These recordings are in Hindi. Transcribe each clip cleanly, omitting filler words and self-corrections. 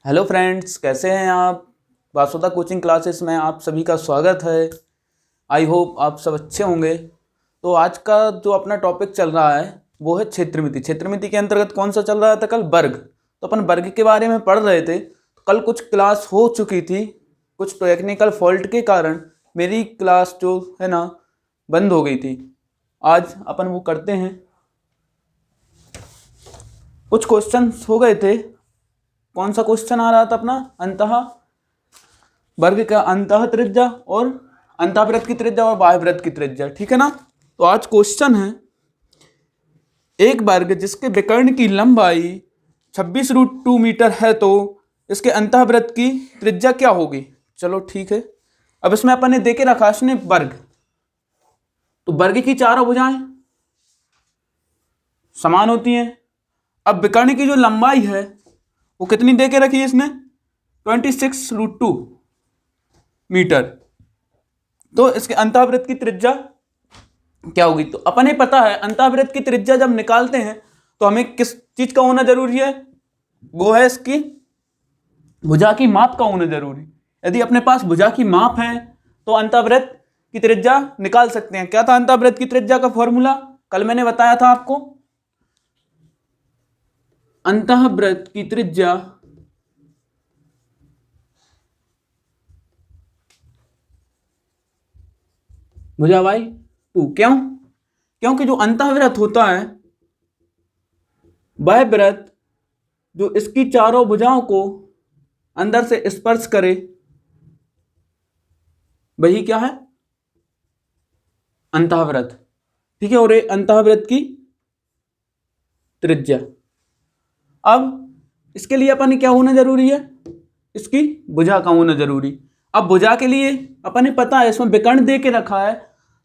हेलो फ्रेंड्स, कैसे हैं आप। वासुदा कोचिंग क्लासेस में आप सभी का स्वागत है। आई होप आप सब अच्छे होंगे। तो आज का जो अपना टॉपिक चल रहा है वो है क्षेत्रमिति। क्षेत्रमिति के अंतर्गत कौन सा चल रहा था कल? वर्ग। तो अपन वर्ग के बारे में पढ़ रहे थे। कल कुछ क्लास हो चुकी थी, कुछ टेक्निकल फॉल्ट के कारण मेरी क्लास जो है ना बंद हो गई थी। आज अपन वो करते हैं। कुछ क्वेश्चंस हो गए थे। कौन सा क्वेश्चन आ रहा था अपना? अंतः वर्ग का अंतः त्रिज्या और अंतःवृत्त की त्रिज्या और बाह्यवृत्त की त्रिज्या, ठीक है ना। तो आज क्वेश्चन है, एक वर्ग जिसके विकर्ण की लंबाई 26√2 मीटर है तो इसके अंतःवृत्त की त्रिज्या क्या होगी। चलो ठीक है। अब इसमें अपन ने देके रखा इसने वर्ग, तो वर्ग की चारों भुजाएं समान होती हैं। अब विकर्ण की जो लंबाई है वो कितनी दे के रखी है इसने? 26√2 मीटर। तो इसके अंतःवृत्त की त्रिज्या क्या होगी? तो अपने पता है अंतःवृत्त की त्रिज्या जब निकालते हैं तो हमें किस चीज का होना जरूरी है? वो है इसकी भुजा की माप का होना जरूरी। यदि अपने पास भुजा की माप है तो अंतःवृत्त की त्रिज्या निकाल सकते हैं। क्या था अंतःवृत्त की त्रिज्या का फॉर्मूला? कल मैंने बताया था आपको। अंतःवृत्त की त्रिज्या भुजा बाई 2। क्यों? क्योंकि जो अंतःवृत्त होता है वह वृत्त जो इसकी चारों भुजाओं को अंदर से स्पर्श करे वही क्या है? अंतःवृत्त, ठीक है। और ये अंतःवृत्त की त्रिज्या। अब इसके लिए अपन क्या होना जरूरी है? इसकी भुजा का होना जरूरी। अब भुजा के लिए अपन ने पता है इसमें विकर्ण दे के रखा है,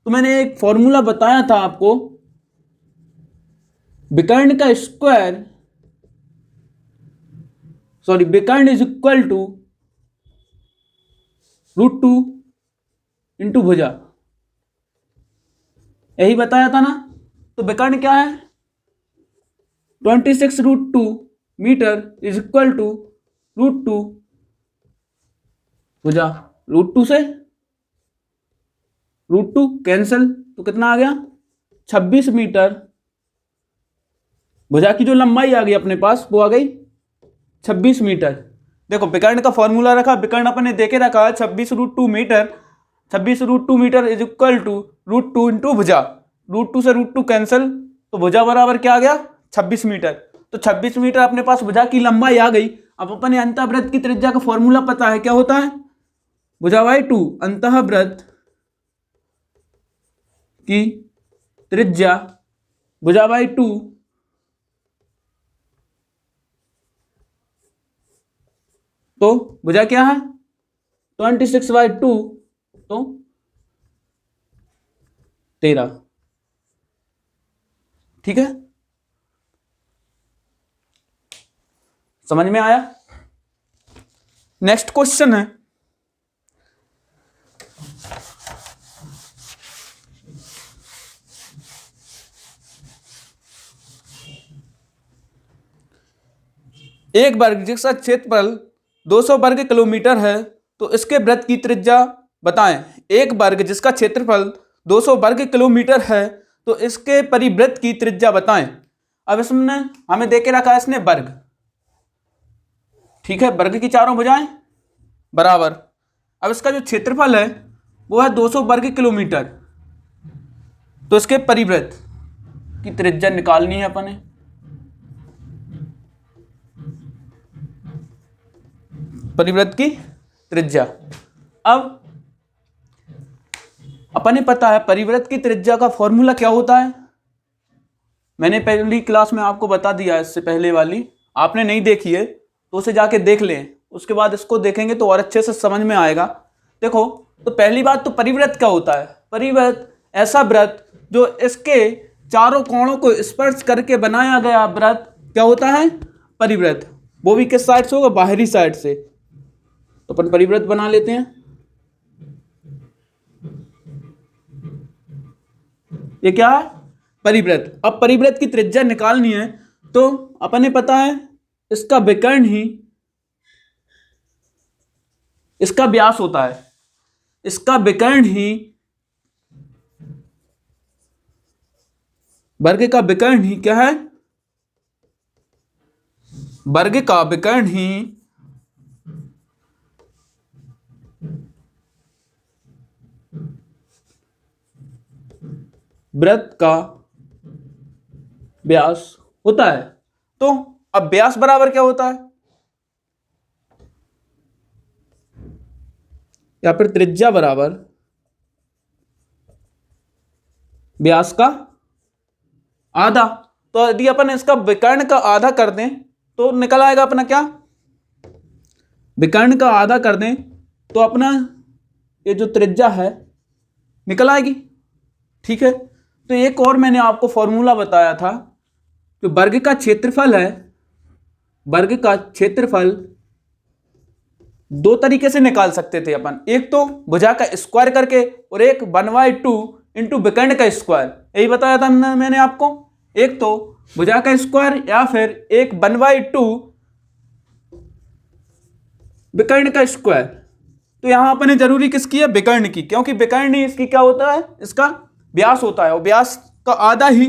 तो मैंने एक फॉर्मूला बताया था आपको। विकर्ण का स्क्वायर विकर्ण इज इक्वल टू √2 इंटू भुजा, यही बताया था ना। तो विकर्ण क्या है? 26√2 मीटर इज इक्वल टू √2 भुजा। √2 से √2 कैंसिल, तो कितना आ गया? 26 मीटर। भुजा की जो लंबाई आ गई अपने पास वो आ गई 26 मीटर। देखो विकर्ण का फॉर्मूला रखा, विकर्ण अपन ने देके रखा है 26√2 metre. 26√2 metre is equal to √2 into भुजा। √2 से √2 कैंसिल, तो भुजा बराबर क्या आ गया? 26 मीटर। तो 26 मीटर अपने पास भुजा की लंबाई आ गई। अब अपन अंतःवृत्त की त्रिज्या का फॉर्मूला पता है, क्या होता है? भुजा बाई 2। अंतःवृत्त की त्रिज्या भुजा बाई 2 तो भुजा क्या है? 26/2 तो 13, ठीक है। समझ में आया? नेक्स्ट क्वेश्चन है, एक वर्ग जिसका क्षेत्रफल 200 वर्ग किलोमीटर है तो इसके वृत्त की त्रिज्या बताएं। एक वर्ग जिसका क्षेत्रफल 200 वर्ग किलोमीटर है तो इसके परिवृत्त की त्रिज्या बताएं। अब इसमें हमें देके रखा है इसने वर्ग, ठीक है। वर्ग की चारों भुजाएं बराबर। अब इसका जो क्षेत्रफल है वो है 200 वर्ग किलोमीटर, तो इसके परिवृत्त की त्रिज्या निकालनी है अपने। परिवृत्त की त्रिज्या। अब अपने पता है परिवृत्त की त्रिज्या का फॉर्मूला क्या होता है। मैंने पहली क्लास में आपको बता दिया है, इससे पहले वाली आपने नहीं देखी है तो उसे जाके देख लें, उसके बाद इसको देखेंगे तो और अच्छे से समझ में आएगा। देखो, तो पहली बात तो परिवृत्त क्या होता है? परिवृत्त ऐसा वृत्त जो इसके चारों कोणों को स्पर्श करके बनाया गया वृत्त क्या होता है? परिवृत्त। वो भी किस साइड से होगा? बाहरी साइड से। तो अपन परिवृत्त बना लेते हैं। ये क्या है? परिवृत्त। अब परिवृत्त की त्रिज्या निकालनी है तो अपन ने पता है इसका विकर्ण ही इसका व्यास होता है, इसका विकर्ण ही, वर्ग का विकर्ण ही क्या है, वर्ग का विकर्ण ही वृत्त का व्यास होता है। तो अब व्यास बराबर क्या होता है, या फिर त्रिज्या बराबर व्यास का आधा। तो यदि अपन इसका विकर्ण का आधा कर दें तो निकल आएगा अपना क्या, विकर्ण का आधा कर दें तो अपना ये जो त्रिज्या है निकल आएगी। ठीक है, तो एक और मैंने आपको फॉर्मूला बताया था, जो वर्ग का क्षेत्रफल है, वर्ग का क्षेत्रफल दो तरीके से निकाल सकते थे अपन, एक तो भुजा का स्क्वायर करके और एक 1/2 इंटू विकर्ण का स्क्वायर, यही बताया था मैंने आपको। एक तो भुजा का स्क्वायर या फिर एक 1/2 विकर्ण का स्क्वायर। तो यहां अपने जरूरी किसकी है, विकर्ण की, क्योंकि विकर्ण ही इसकी क्या होता है, इसका व्यास होता है और व्यास का आधा ही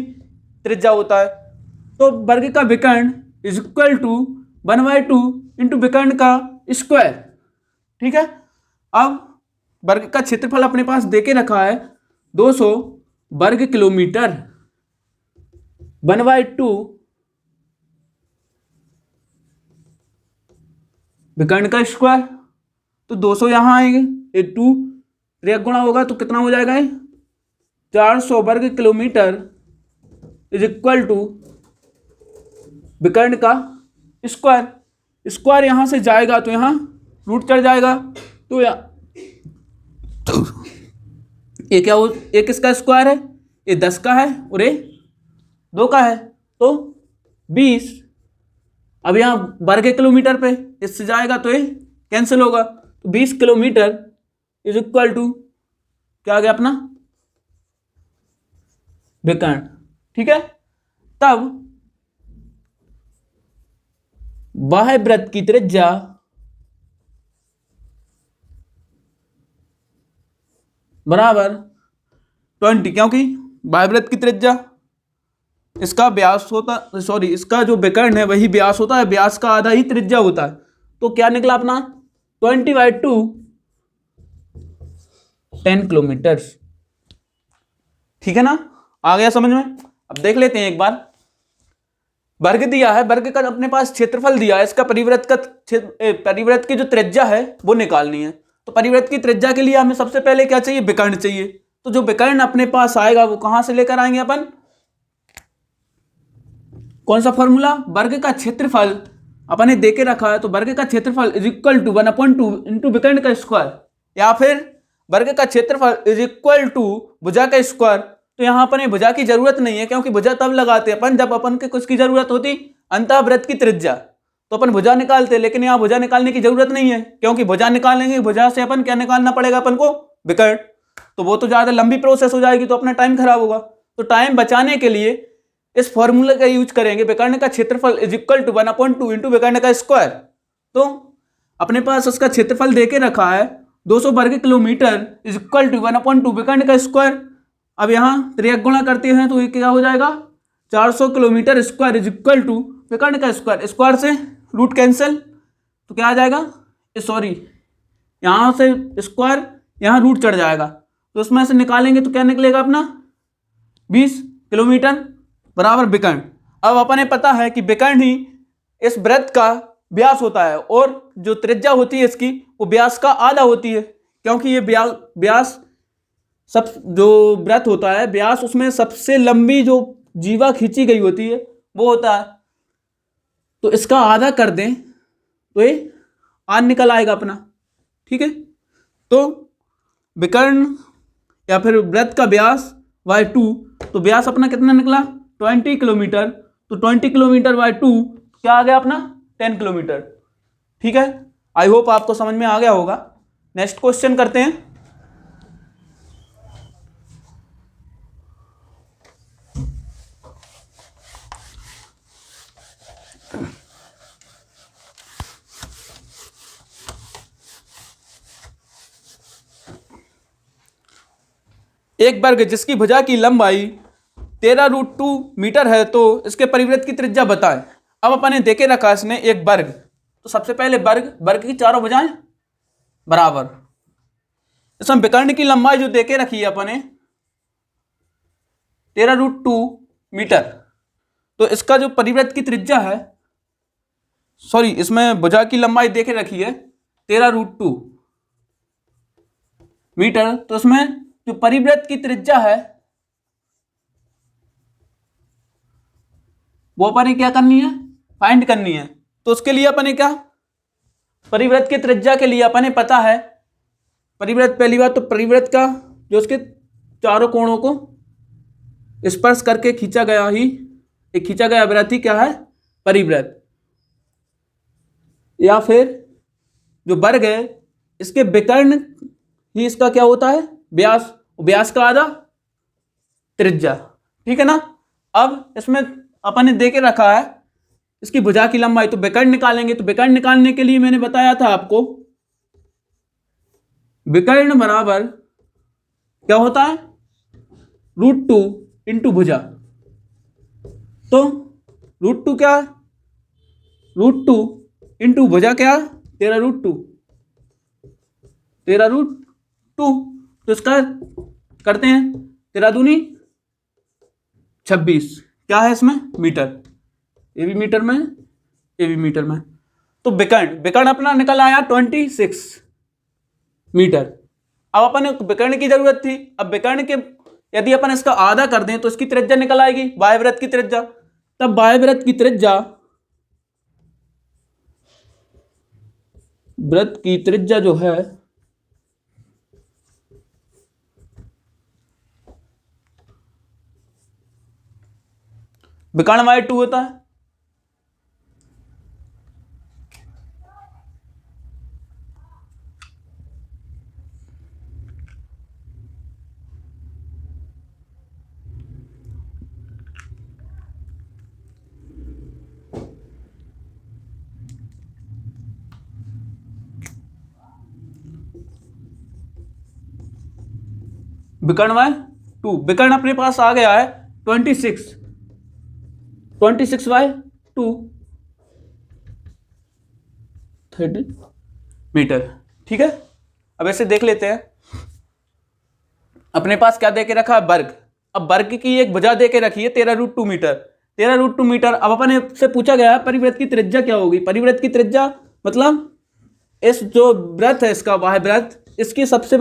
त्रिज्या होता है। तो वर्ग का विकर्ण इज इक्वल टू 1/2 इंटू विकर्ण का स्क्वायर। ठीक है, अब वर्ग का क्षेत्रफल अपने पास देके रखा है 200 वर्ग किलोमीटर, 1/2 विकर्ण का स्क्वायर। तो 200 यहां आएंगे, ये 2 3 गुणा होगा तो कितना हो जाएगा, 400 वर्ग किलोमीटर इज इक्वल टू विकर्ण का स्क्वायर। स्क्वायर यहां से जाएगा तो यहां रूट चढ़ जाएगा, तो ये क्या हो, एक इसका स्क्वायर है, ये 10 का है और ये 2 का है, तो 20। अब यहाँ वर्ग किलोमीटर पे इससे जाएगा तो ये कैंसिल होगा, तो 20 किलोमीटर इज इक्वल टू क्या आ गया अपना विकर्ण। ठीक है, तब बाह्य वृत्त की त्रिज्या बराबर 20, क्योंकि बाह्य वृत्त की त्रिज्या इसका व्यास होता, सॉरी इसका जो विकर्ण है वही व्यास होता है, व्यास का आधा ही त्रिज्या होता है। तो क्या निकला अपना 20/2 10 किलोमीटर। ठीक है ना, आ गया समझ में। अब देख लेते हैं एक बार, वर्ग दिया है, वर्ग का अपने पास क्षेत्रफल दिया है, इसका परिवृत्त की जो त्रिज्या है वो निकालनी है। तो परिवृत्त की त्रिज्या के लिए हमें सबसे पहले क्या चाहिए, विकर्ण चाहिए। तो जो विकर्ण अपने पास आएगा वो कहां से लेकर आएंगे अपन, कौन सा फॉर्मूला, वर्ग का क्षेत्रफल अपन ने देके रखा है, तो वर्ग का क्षेत्रफल इज इक्वल टू 1/2 इंटू विकर्ण का स्क्वायर, या फिर वर्ग का क्षेत्रफल इज इक्वल टू भुजा का स्क्वायर। तो यहां अपन भुजा की जरूरत नहीं है, क्योंकि भुजा तब लगाते अपन जब अपन के कुछ की जरूरत होती, अंतःवृत्त की त्रिज्या, तो अपन भुजा निकालते। लेकिन यहाँ भुजा निकालने की जरूरत नहीं है, क्योंकि भुजा निकालेंगे, भुजा से अपन क्या निकालना पड़ेगा अपन को, विकर्ण। तो वो तो ज्यादा लंबी प्रोसेस हो जाएगी, तो अपना टाइम खराब होगा। तो टाइम बचाने के लिए इस फॉर्मूले का यूज करेंगे, विकर्ण का क्षेत्रफल इज इक्वल टू 1/2 इंटू विकर्ण का स्क्वायर। तो अपने पास उसका क्षेत्रफल देके रखा है 200 वर्ग किलोमीटर इज इक्वल टू 1/2 विकर्ण का स्क्वायर। अब यहाँ 3 गुणा करते हैं तो ये क्या हो जाएगा, 400 kilometre square is equal to विकर्ण का स्क्वायर। स्क्वायर से रूट कैंसिल, तो क्या आ जाएगा, सॉरी यहाँ से स्क्वायर, यहाँ रूट चढ़ जाएगा, तो उसमें से निकालेंगे तो क्या निकलेगा अपना 20 किलोमीटर बराबर विकर्ण। अब अपने पता है कि विकर्ण ही इस वृत्त का व्यास होता है, और जो त्रिज्या होती है इसकी वो व्यास का आधा होती है, क्योंकि ये व्यास सब जो वृत्त होता है, व्यास उसमें सबसे लंबी जो जीवा खींची गई होती है वो होता है। तो इसका आधा कर दें तो ये आध निकल आएगा अपना। ठीक है, तो विकर्ण या फिर वृत्त का व्यास y2, तो व्यास अपना कितना निकला 20 किलोमीटर, तो 20 किलोमीटर बाय 2 क्या आ गया अपना 10 किलोमीटर। ठीक है, आई होप आपको समझ में आ गया होगा। नेक्स्ट क्वेश्चन करते हैं। एक वर्ग जिसकी भुजा की लंबाई 13√2 मीटर है तो इसके परिवृत्त की त्रिज्या बताएं। अब अपने देखे रखा इसने एक वर्ग, तो सबसे पहले वर्ग की चारों भुजाएं बराबर। इसमें विकर्ण की लंबाई जो देके रखी है अपने 13√2 मीटर, तो इसका जो परिवृत्त की त्रिज्या है, सॉरी इसमें भुजा की लंबाई देके रखी है 13√2 मीटर, तो इसमें जो परिवृत्त की त्रिज्या है वो अपने क्या करनी है, फाइंड करनी है। तो उसके लिए अपने क्या, परिवृत्त की त्रिज्या के लिए अपने पता है परिवृत्त, पहली बात तो परिवृत्त का जो उसके चारों कोणों को स्पर्श करके खींचा गया वृत्त ही क्या है, परिवृत्त। या फिर जो वर्ग है इसके विकर्ण ही इसका क्या होता है, व्यास, व्यास का आधा त्रिज्या, ठीक है ना। अब इसमें अपन ने देके रखा है इसकी भुजा की लंबाई, तो विकर्ण निकालेंगे। तो विकर्ण निकालने के लिए मैंने बताया था आपको विकर्ण बराबर क्या होता है, √2 इंटू भुजा। तो √2 क्या, √2 इंटू भुजा क्या, 13√2 तो इसका करते हैं 13 दूनी 26, क्या है इसमें मीटर, ये भी मीटर में, ये भी मीटर में। तो विकर्ण अपना निकल आया 26 मीटर। अब अपन विकर्ण की जरूरत थी, अब विकर्ण के यदि अपन इसका आधा कर दें तो इसकी त्रिज्या निकल आएगी, बाह्यवृत्त की त्रिज्या। तब बाह्यवृत्त की त्रिज्या, वृत्त की त्रिज्या जो है विकर्ण y2 होता है। विकर्ण y2, विकर्ण अपने पास आ गया है 26 y2 30 मीटर, ठीक है। अब ऐसे देख लेते हैं, अपने पास क्या देके रखा है, वर्ग। अब वर्ग की एक भुजा देके रखी है 13√2 मीटर, 13√2 मीटर। अब अपने से पूछा गया है परिवृत्त की त्रिज्या क्या होगी। परिवृत्त की त्रिज्या मतलब इस जो वृत्त है इसका बाह्यवृत्त, इसकी सबसे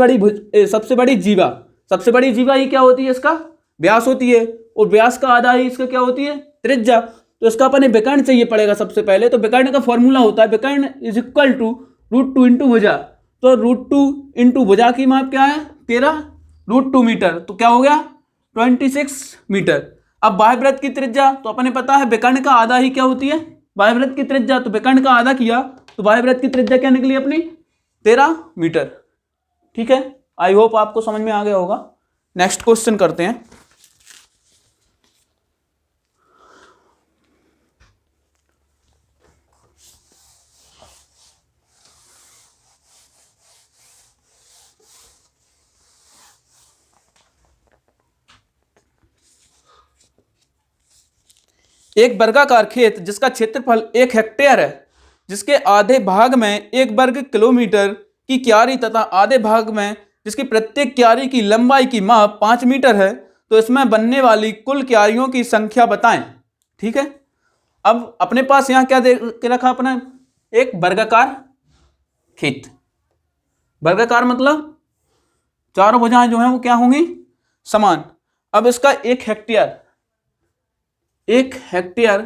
बड़ी जीवा ही क्या होती है, इसका व्यास होती है, और व्यास का आधा ही इसका क्या होती है, त्रिज्या। तो इसका अपने विकर्ण चाहिए पड़ेगा सबसे पहले। तो विकर्ण का फॉर्मूला होता है विकर्ण इज इक्वल टू √2 इंटू भुजा। तो √2 इंटू भुजा की माप क्या है, 13√2 मीटर, तो क्या हो गया 26 मीटर। अब बाह्यवृत्त की त्रिज्या तो अपने पता है विकर्ण का आधा ही क्या होती है, बाह्यवृत्त की त्रिज्या। तो विकर्ण का आधा किया तो बाह्यवृत्त की त्रिज्या क्या निकली अपनी, 13 मीटर, ठीक है। आई होप आपको समझ में आ गया होगा। नेक्स्ट क्वेश्चन करते हैं। एक वर्गाकार खेत जिसका क्षेत्रफल 1 हेक्टेयर है, जिसके आधे भाग में 1 वर्ग किलोमीटर की क्यारी तथा आधे भाग में जिसकी प्रत्येक क्यारी की लंबाई की माप 5 मीटर है, तो इसमें बनने वाली कुल क्यारियों की संख्या बताएं, ठीक है। अब अपने पास यहां क्या दे के रखा अपना, एक वर्गाकार खेत। वर्गाकार मतलब चारों भुजाएं जो हैं वो क्या होंगी, समान। अब इसका 1 हेक्टेयर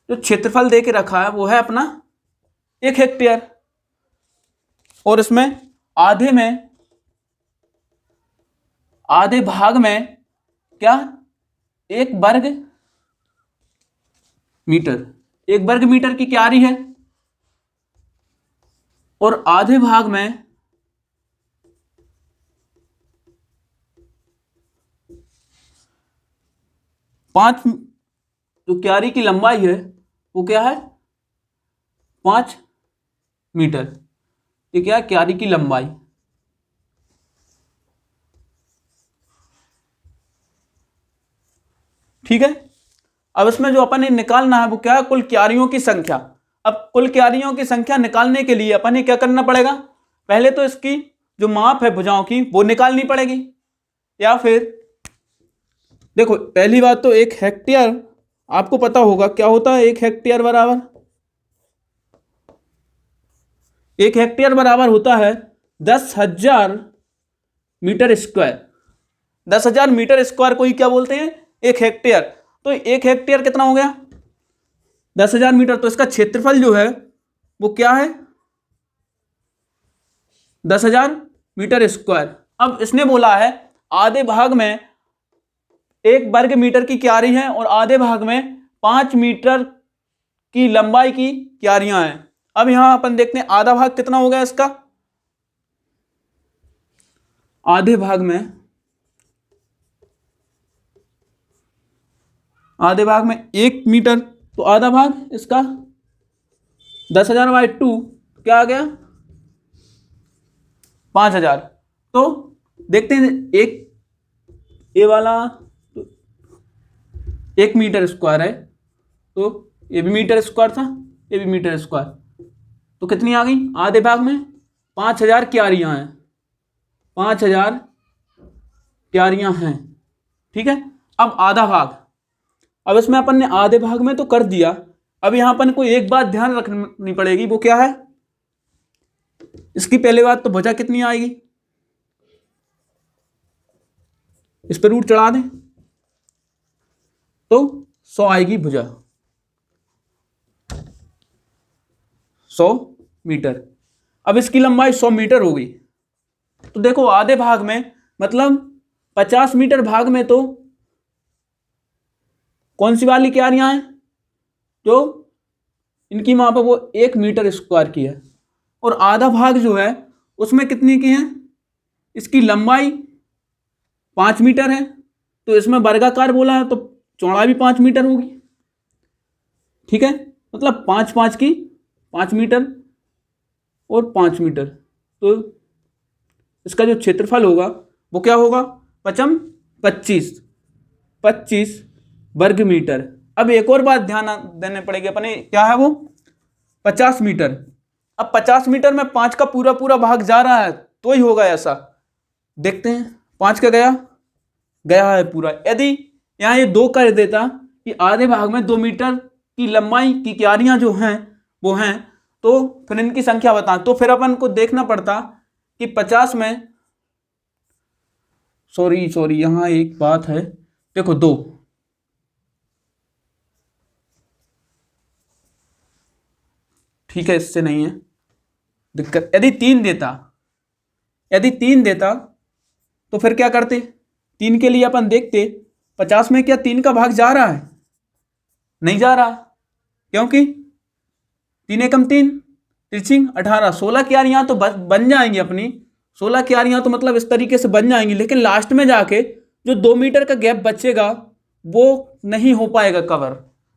जो क्षेत्रफल दे के रखा है वो है अपना 1 हेक्टेयर, और इसमें आधे भाग में क्या, 1 वर्ग मीटर की क्यारी है, और आधे भाग में 5 जो क्यारी की लंबाई है वो क्या है, 5 मीटर। ये क्या है, क्यारी की लंबाई। ठीक है। अब इसमें जो अपन ने निकालना है वो क्या है, कुल क्यारियों की संख्या। अब कुल क्यारियों की संख्या निकालने के लिए अपन ने क्या करना पड़ेगा, पहले तो इसकी जो माप है भुजाओं की वो निकालनी पड़ेगी, या फिर देखो पहली बात तो 1 हेक्टेयर आपको पता होगा क्या होता है। 1 हेक्टेयर बराबर 1 हेक्टेयर बराबर होता है 10,000 मीटर स्क्वायर। 10,000 मीटर स्क्वायर को ही क्या बोलते हैं, 1 हेक्टेयर। तो 1 हेक्टेयर कितना हो गया, 10,000 मीटर। तो इसका क्षेत्रफल जो है वो क्या है, 10,000 मीटर स्क्वायर। अब इसने बोला है आधे भाग में 1 वर्ग मीटर की क्यारी है और आधे भाग में 5 मीटर की लंबाई की क्यारियां हैं। अब यहां अपन देखते हैं आधा भाग कितना हो गया इसका, आधे भाग में 1 मीटर, तो आधा भाग इसका 10,000/2 क्या आ गया, 5,000। तो देखते हैं एक ये वाला 1 मीटर स्क्वायर है, तो ये भी मीटर स्क्वायर था, ये भी मीटर स्क्वायर, तो कितनी आ गई, आधे भाग में 5,000 क्यारियां हैं, 5,000 क्यारियां हैं। ठीक है। अब आधा भाग, अब इसमें अपन ने आधे भाग में तो कर दिया। अब यहां अपन को एक बात ध्यान रखनी पड़ेगी, वो क्या है, इसकी पहले बात तो भुजा कितनी आएगी, इस पर रूट चढ़ा दें तो 100 आएगी भुजा, 100 मीटर। अब इसकी लंबाई 100 मीटर हो गई। तो देखो आधे भाग में मतलब 50 मीटर भाग में तो कौन सी वाली क्यारियां हैं, जो इनकी माप है वो 1 मीटर स्क्वायर की है, और आधा भाग जो है उसमें कितनी की है, इसकी लंबाई 5 मीटर है, तो इसमें वर्गाकार बोला है तो चौड़ाई भी 5 मीटर होगी। ठीक है, मतलब 5 की 5 मीटर और 5 मीटर, तो इसका जो क्षेत्रफल होगा वो क्या होगा, 25 वर्ग मीटर। अब एक और बात ध्यान देने पड़ेगी अपने, क्या है वो, 50 मीटर। अब 50 मीटर में 5 का पूरा पूरा भाग जा रहा है तो ही होगा ऐसा। देखते हैं 5 का गया है पूरा। यदि यहाँ ये 2 कर देता कि आधे भाग में 2 मीटर की लंबाई की क्यारियां जो हैं वो हैं, तो फिर इनकी संख्या बता, तो फिर अपन को देखना पड़ता कि 50 में सॉरी यहां एक बात है, देखो 2, ठीक है, इससे नहीं है दिक्कत। यदि 3 देता तो फिर क्या करते, 3 के लिए अपन देखते 50 में क्या 3 का भाग जा रहा है, नहीं जा रहा, क्योंकि 3 एकम 3 3 18, 16 क्यारियां तो बन जाएंगी अपनी, 16 क्यारियां तो मतलब इस तरीके से बन जाएंगी, लेकिन लास्ट में जाके जो 2 मीटर का गैप बचेगा वो नहीं हो पाएगा कवर,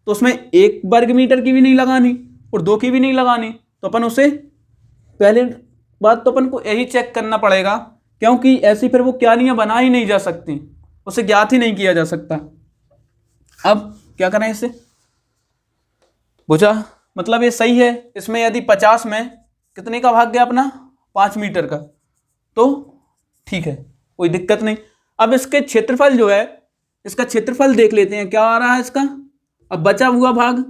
तो उसमें 1 वर्ग मीटर की भी नहीं लगानी और 2 की भी नहीं लगानी, तो अपन उसे पहले बात तो अपन को यही चेक करना पड़ेगा, क्योंकि ऐसी फिर वो क्यारियां बना ही नहीं जा सकती, उसे ज्ञात ही नहीं किया जा सकता। अब क्या करें इसे, बुझा, मतलब ये सही है, इसमें यदि 50 में कितने का भाग गया अपना, 5 मीटर का, तो ठीक है, कोई दिक्कत नहीं। अब इसके क्षेत्रफल जो है, इसका क्षेत्रफल देख लेते हैं क्या आ रहा है इसका। अब बचा हुआ भाग,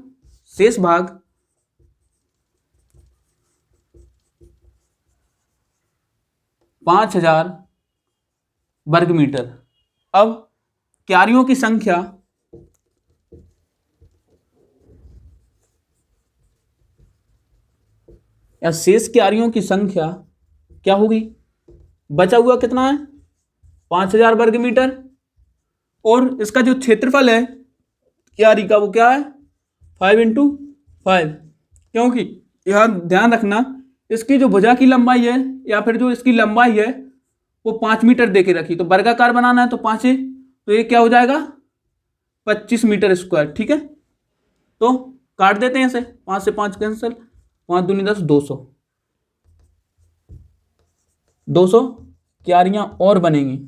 शेष भाग 5,000 वर्ग मीटर। अब क्यारियों की संख्या या शेष क्यारियों की संख्या क्या होगी, बचा हुआ कितना है, 5,000 वर्ग मीटर, और इसका जो क्षेत्रफल है क्यारी का वो क्या है, 5 × 5, क्योंकि यहां ध्यान रखना इसकी जो भुजा की लंबाई है या फिर जो इसकी लंबाई है वो 5 मीटर देके रखी, तो वर्गाकार बनाना है तो 5 है, तो ये क्या हो जाएगा 25 मीटर स्क्वायर। ठीक है, तो काट देते हैं इसे, 5 से 5 कैंसिल, 5 दूनी 10, 200 क्यारियां और बनेंगी।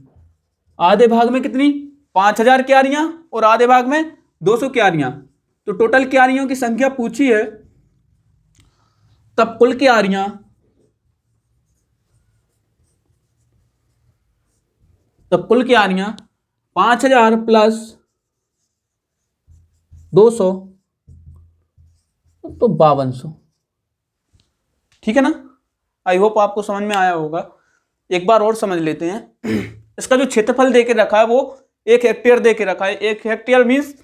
आधे भाग में कितनी, 5,000 क्यारियां और आधे भाग में 200 क्यारियां। तो टोटल क्यारियों की संख्या पूछी है, तब कुल क्यारियां 5000 प्लस 200 तो 5200। ठीक है ना। आई होप आपको समझ में आया होगा। एक बार और समझ लेते हैं। इसका जो क्षेत्रफल देके रखा है वो 1 हेक्टेयर देके रखा है। 1 hectare means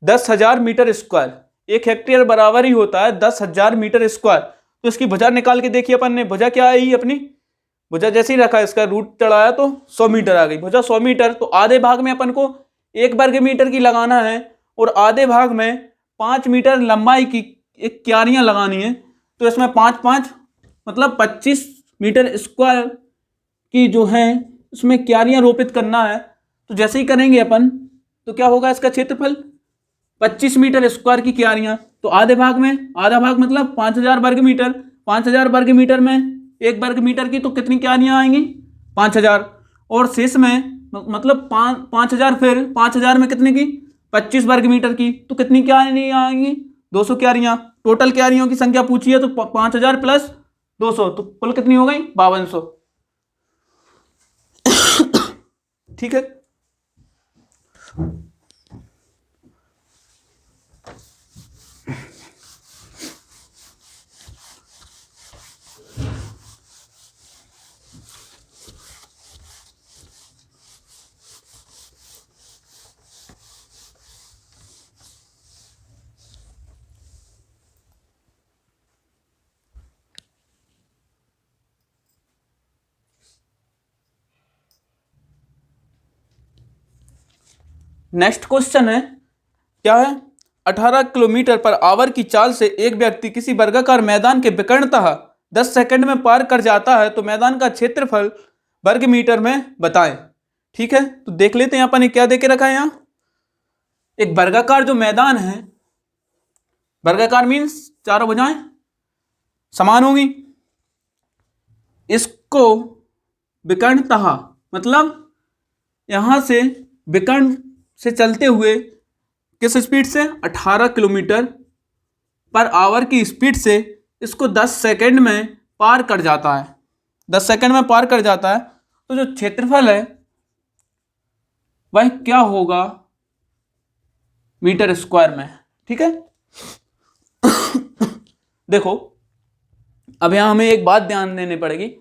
10,000 metre square. 1 hectare बराबर ही होता है 10,000 मीटर स्क्वायर। तो इसकी भुजा निकाल के देखिए अपन ने। भुजा क्या आई अपनी, भुजा जैसे ही रखा है इसका रूट चढ़ाया तो 100 मीटर आ गई। भुजा 100 मीटर, तो आधे भाग में अपन को 1 वर्ग मीटर की लगाना है और आधे भाग में 5 मीटर लंबाई की एक क्यारियां लगानी है। तो इसमें 5-5 मतलब 25 मीटर स्क्वायर की जो है इसमें क्यारियां रोपित करना है। तो जैसे ही करेंगे अपन तो क्या होगा, इसका क्षेत्रफल 25 मीटर स्क्वायर की क्यारियां। तो आधे भाग में, आधा भाग मतलब 5000 वर्ग मीटर। 5000 वर्ग मीटर में 1 वर्ग मीटर की तो कितनी क्यारियां आएंगी, 5000। और शेष में मतलब 5000, फिर 5000 में कितने की, 25 वर्ग मीटर की, तो कितनी क्यारियां आएंगी, 200 क्यारियां। टोटल क्यारियों की संख्या पूछी है तो 5000 प्लस 200 तो कुल कितनी हो गई, 5200। ठीक है। नेक्स्ट क्वेश्चन है, क्या है, 18 किलोमीटर पर आवर की चाल से एक व्यक्ति किसी वर्गाकार मैदान के विकर्णतः 10 सेकंड में पार कर जाता है तो मैदान का क्षेत्रफल वर्ग मीटर में बताएं। ठीक है, तो देख लेते हैं अपन ने क्या देके रखा है। यहां एक वर्गाकार जो मैदान है, वर्गाकार मीन्स चारों भुजाएं समान होंगी, इसको विकर्णतः मतलब यहां से विकर्ण से चलते हुए किस स्पीड से, 18 किलोमीटर पर आवर की स्पीड से इसको 10 सेकंड में पार कर जाता है। 10 सेकंड में पार कर जाता है तो जो क्षेत्रफल है वह क्या होगा, मीटर स्क्वायर में। ठीक है। देखो अब यहां हमें एक बात ध्यान देनी पड़ेगी।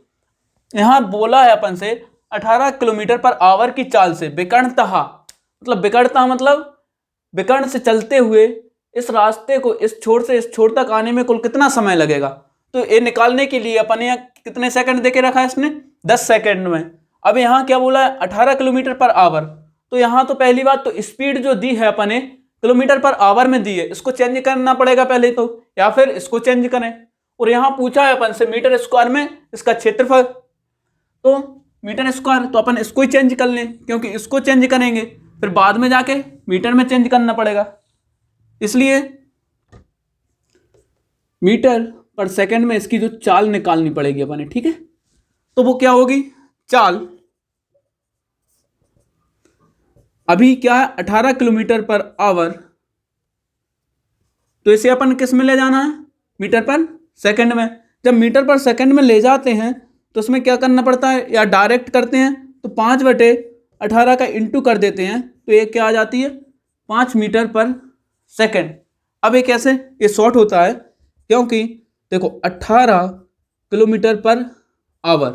यहां बोला है अपन से 18 किलोमीटर पर आवर की चाल से विकर्णतः, मतलब विकर्णतः मतलब विकर्ण से चलते हुए इस रास्ते को इस छोर से इस छोर तक आने में कुल कितना समय लगेगा। तो ये निकालने के लिए अपन यहाँ कितने सेकंड देके रखा है इसने, 10 सेकंड में। अब यहाँ क्या बोला है, 18 किलोमीटर पर आवर। तो यहाँ तो पहली बात तो स्पीड जो दी है अपन ने किलोमीटर पर आवर में दी है, इसको चेंज करना पड़ेगा पहले तो, या फिर इसको चेंज करें। और यहाँ पूछा है अपन से मीटर स्क्वायर में इसका क्षेत्रफल, तो मीटर स्क्वायर, तो अपन इसको ही चेंज कर लें, क्योंकि इसको चेंज करेंगे फिर बाद में जाके मीटर में चेंज करना पड़ेगा। इसलिए मीटर पर सेकंड में इसकी जो चाल निकालनी पड़ेगी अपन। ठीक है, तो वो क्या होगी, चाल अभी क्या है 18 किलोमीटर पर आवर, तो इसे अपन किस में ले जाना है, मीटर पर सेकंड में। जब मीटर पर सेकंड में ले जाते हैं तो उसमें क्या करना पड़ता है, या डायरेक्ट करते हैं तो 5/18 का इंटू कर देते हैं तो ये क्या आ जाती है, 5 मीटर पर सेकंड। अब ये कैसे, ये शॉर्ट होता है क्योंकि देखो 18 kilometre per hour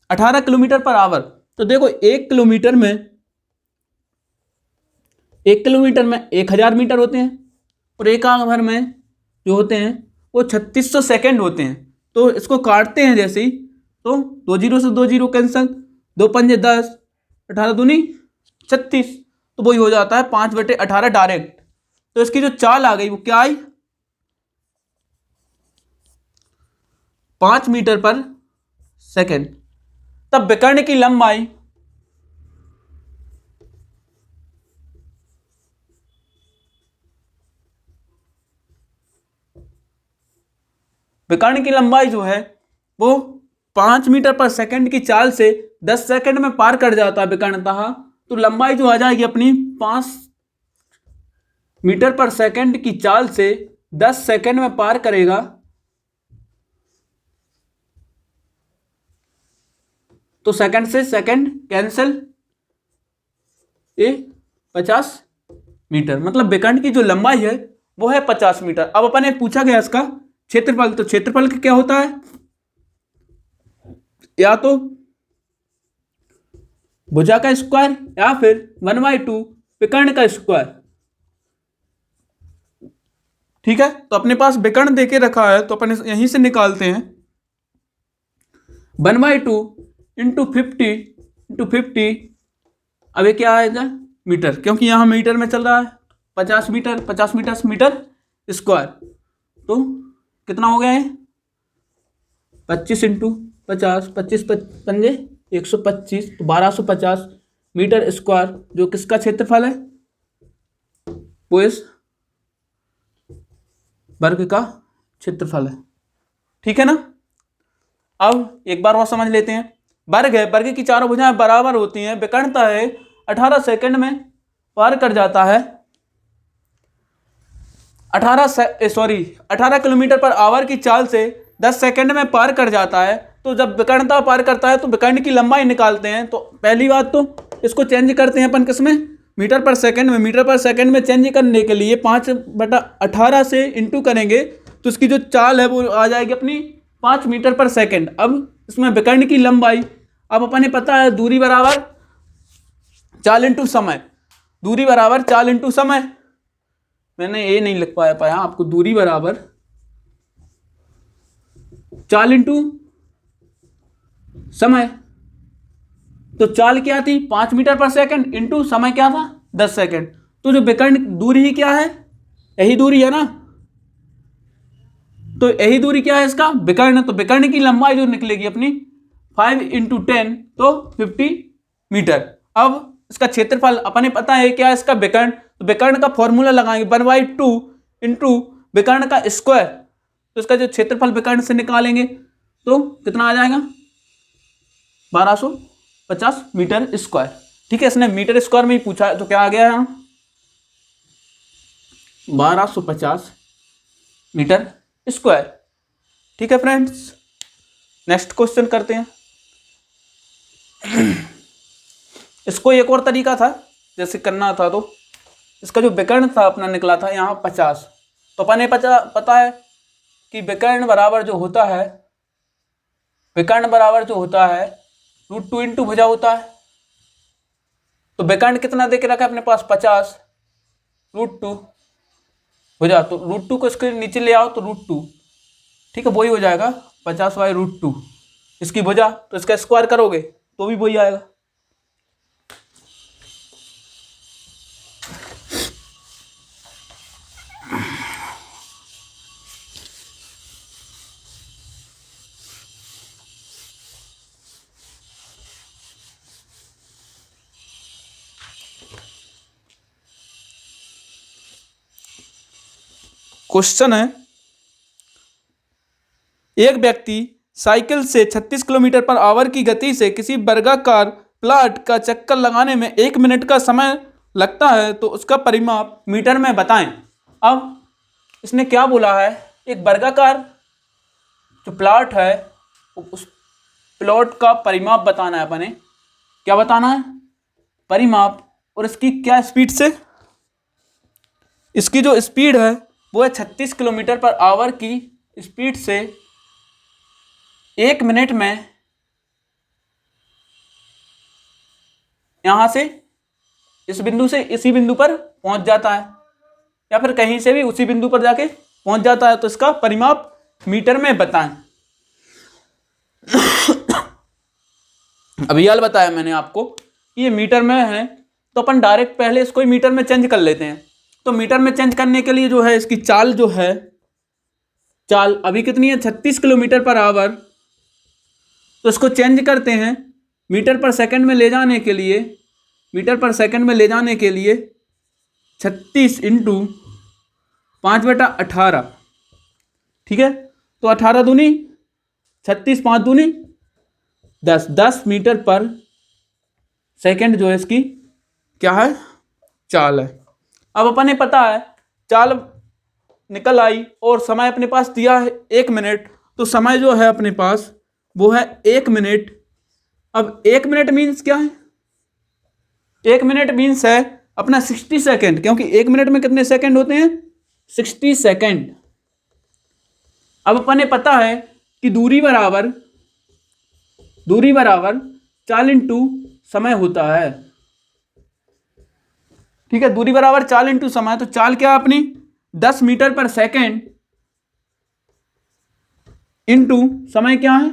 18 kilometre per hour, तो देखो 1 किलोमीटर में 1000 मीटर होते हैं और एक आवर में जो होते हैं वो 3600 सेकंड होते हैं। तो इसको काटते हैं जैसे ही, तो 2 जीरो से 2 जीरो कैंसल, 2 पंजे 10, 18 दूनी 36, तो वही हो जाता है 5/18 डायरेक्ट। तो इसकी जो चाल आ गई वो क्या आई, 5 मीटर पर सेकंड। तब विकर्ण की लंबाई जो है वो 5 मीटर पर सेकंड की चाल से 10 सेकंड में पार कर जाता है विकर्णतः, तो लंबाई जो आ जाएगी अपनी 5 मीटर पर सेकंड की चाल से 10 सेकंड में पार करेगा, तो सेकंड से सेकंड कैंसिल, ये 50 मीटर, मतलब विकर्ण की जो लंबाई है वो है 50 मीटर। अब अपन ने पूछा गया इसका क्षेत्रफल, तो क्षेत्रफल क्या होता है, या तो भुजा का स्क्वायर या फिर 1/2 विकर्ण का स्क्वायर। ठीक है, तो अपने पास विकर्ण देके रखा है तो अपन यहीं से निकालते हैं। 1/2 इंटू 50 अब ये क्या आएगा मीटर, क्योंकि यहां मीटर में चल रहा है 50 मीटर, 50 मीटर मीटर स्क्वायर, तो कितना हो गया है 25 इंटू 50, 25 पंजे 125, तो 1250 मीटर स्क्वायर जो किसका क्षेत्रफल है, वो इस वर्ग का क्षेत्रफल है। ठीक है ना। अब एक बार और समझ लेते हैं। वर्ग है, वर्ग की चारों भुजाएं बराबर होती हैं, विकर्णता है 18 सेकंड में पार कर जाता है, 18 किलोमीटर पर आवर की चाल से 10 सेकंड में पार कर जाता है। तो जब विकर्णता पार करता है तो विकर्ण की लंबाई निकालते हैं। तो पहली बात तो इसको चेंज करते हैं अपन किसमें, मीटर पर सेकंड में। मीटर पर सेकंड में चेंज करने के लिए 5/18 से इंटू करेंगे तो इसकी जो चाल है वो आ जाएगी अपनी 5 मीटर पर सेकंड। अब इसमें विकर्ण की लंबाई, अब अपन ने पता है दूरी बराबर चाल इंटू समय, दूरी बराबर चाल इंटू समय, मैंने ये नहीं लिख पाया आपको, दूरी बराबर चाल इंटू समय। तो चाल क्या थी 5 मीटर पर सेकंड इंटू समय क्या था 10 सेकंड। तो जो विकर्ण दूरी ही क्या है, यही दूरी है ना, तो यही दूरी क्या है इसका विकर्ण। तो विकर्ण की लंबाई जो निकलेगी अपनी 5 इंटू 10 तो 50 मीटर। अब इसका क्षेत्रफल अपने पता है क्या है इसका विकर्ण, तो विकर्ण का फॉर्मूला लगाएंगे 1/2 इंटू विकर्ण का स्क्वायर, तो इसका जो क्षेत्रफल विकर्ण से निकालेंगे तो कितना आ जाएगा 1250 मीटर स्क्वायर। ठीक है, इसने मीटर स्क्वायर में ही पूछा तो क्या आ गया यहाँ 1250 मीटर स्क्वायर। ठीक है फ्रेंड्स, नेक्स्ट क्वेश्चन करते हैं। इसको एक और तरीका था जैसे करना था, तो इसका जो विकर्ण था अपना निकला था यहाँ 50, तो अपन ने पता है कि विकर्ण बराबर जो होता है, विकर्ण बराबर जो होता है √2 इंटू भुजा होता है। तो विकर्ण कितना दे के रखा है अपने पास 50 √2 भुजा, तो √2 को इसके नीचे ले आओ तो √2, ठीक है वही हो जाएगा 50/√2 इसकी भुजा, तो इसका स्क्वायर करोगे तो भी वही आएगा। क्वेश्चन है, एक व्यक्ति साइकिल से 36 किलोमीटर पर आवर की गति से किसी वर्गाकार प्लॉट का चक्कर लगाने में 1 मिनट का समय लगता है, तो उसका परिमाप मीटर में बताएं। अब इसने क्या बोला है, एक वर्गाकार जो प्लॉट है उस प्लॉट का परिमाप बताना है अपने, क्या बताना है परिमाप, और इसकी क्या स्पीड से, इसकी जो स्पीड है वो है 36 किलोमीटर पर आवर की स्पीड से 1 मिनट में यहां से इस बिंदु से इसी बिंदु पर पहुंच जाता है, या फिर कहीं से भी उसी बिंदु पर जाके पहुंच जाता है, तो इसका परिमाप मीटर में बताएं। अभी यार बताया मैंने आपको कि ये मीटर में है, तो अपन डायरेक्ट पहले इसको ही मीटर में चेंज कर लेते हैं। तो मीटर में चेंज करने के लिए जो है इसकी चाल जो है, चाल अभी कितनी है 36 किलोमीटर पर आवर, तो इसको चेंज करते हैं मीटर पर सेकंड में ले जाने के लिए, मीटर पर सेकंड में ले जाने के लिए 36 इंटू 5/18, ठीक है। तो 18 दूनी 36, 5 दूनी 10 मीटर पर सेकंड जो है इसकी क्या है, चाल है। अब अपने पता है चाल निकल आई और समय अपने पास दिया है 1 मिनट, तो समय जो है अपने पास वो है 1 मिनट। अब 1 मिनट मीन्स क्या है, 1 मिनट मीन्स है अपना 60 सेकेंड, क्योंकि 1 मिनट में कितने सेकेंड होते हैं, 60 सेकेंड। अब अपने पता है कि दूरी बराबर चाल इंटू समय होता है। ठीक है, दूरी बराबर चाल इंटू समय, तो चाल क्या है अपनी 10 मीटर पर सेकेंड इंटू समय क्या है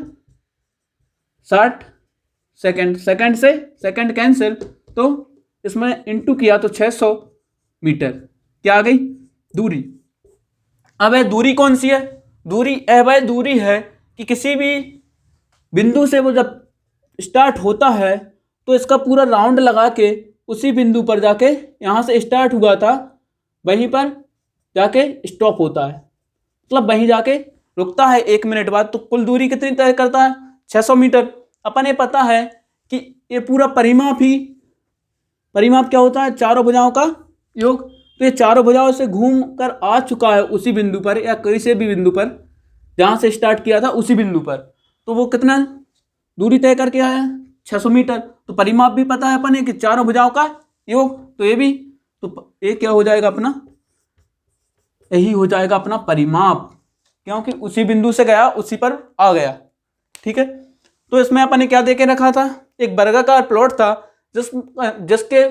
60 सेकेंड। सेकेंड से सेकेंड कैंसिल, तो इसमें इंटू किया तो 600 मीटर क्या आ गई दूरी। अब है दूरी कौन सी है, दूरी वह दूरी है कि किसी भी बिंदु से वो जब स्टार्ट होता है तो इसका पूरा राउंड लगा के उसी बिंदु पर जाके, यहाँ से स्टार्ट हुआ था वहीं पर जाके स्टॉप होता है, मतलब वहीं जाके रुकता है 1 मिनट बाद। तो कुल दूरी कितनी तय करता है 600 मीटर। अपन ये पता है कि ये पूरा परिमाप क्या होता है, चारों भुजाओं का योग। तो ये चारों भुजाओं से घूम कर आ चुका है उसी बिंदु पर, या किसी भी बिंदु पर जहाँ से स्टार्ट किया था उसी बिंदु पर, तो वो कितना दूरी तय करके आया 600 मीटर। तो परिमाप भी पता है अपन कि चारों भुजाओं का योग, तो ये भी, तो ये क्या हो जाएगा अपना, यही हो जाएगा अपना परिमाप, क्योंकि उसी बिंदु से गया उसी पर आ गया। ठीक है, तो इसमें अपन ने क्या देके रखा था, एक वर्गाकार प्लॉट था जिसके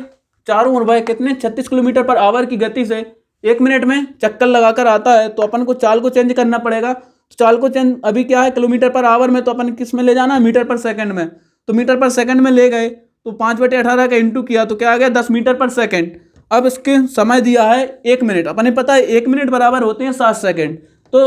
चारों ओर वह कितने 36 किलोमीटर पर आवर की गति से 1 मिनट में चक्कर लगाकर आता है। तो अपन को चाल को चेंज करना पड़ेगा। तो चाल को चेंज अभी क्या है किलोमीटर पर आवर में, तो अपन किस में ले जाना है, मीटर पर सेकंड में। तो मीटर पर सेकंड में ले गए तो 5/18 का इंटू किया तो क्या आ गया 10 मीटर पर सेकंड। अब इसके समय दिया है 1 मिनट, अपन ने पता है 1 मिनट बराबर होते हैं 7 सेकंड। तो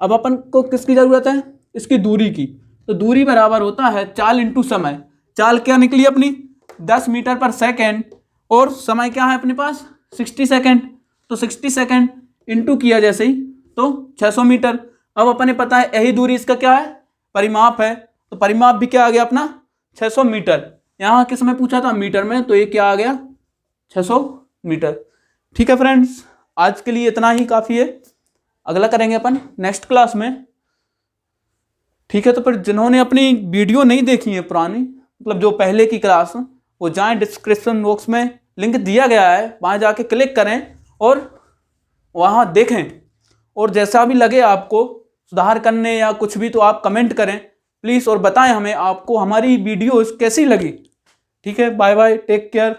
अब अपन को किसकी जरूरत है, इसकी दूरी की। तो दूरी बराबर होता है चाल इंटू समय। चाल क्या निकली अपनी 10 मीटर पर सेकंड, और समय क्या है अपने पास 60 सेकंड। तो 60 सेकंड इंटू किया जैसे ही तो 600 मीटर। अब अपन ने पता है यही दूरी इसका क्या है, परिमाप है। तो परिमाप भी क्या आ गया अपना 600 मीटर। यहाँ किस में पूछा था, मीटर में, तो ये क्या आ गया 600 मीटर। ठीक है फ्रेंड्स, आज के लिए इतना ही काफ़ी है, अगला करेंगे अपन नेक्स्ट क्लास में। ठीक है, तो फिर जिन्होंने अपनी वीडियो नहीं देखी है पुरानी, मतलब जो पहले की क्लास, वो जाएं, डिस्क्रिप्शन बॉक्स में लिंक दिया गया है, वहाँ जाके क्लिक करें और वहाँ देखें। और जैसा भी लगे आपको सुधार करने या कुछ भी, तो आप कमेंट करें प्लीज़ और बताएं हमें आपको हमारी वीडियोस कैसी लगी। ठीक है, बाय बाय, टेक केयर।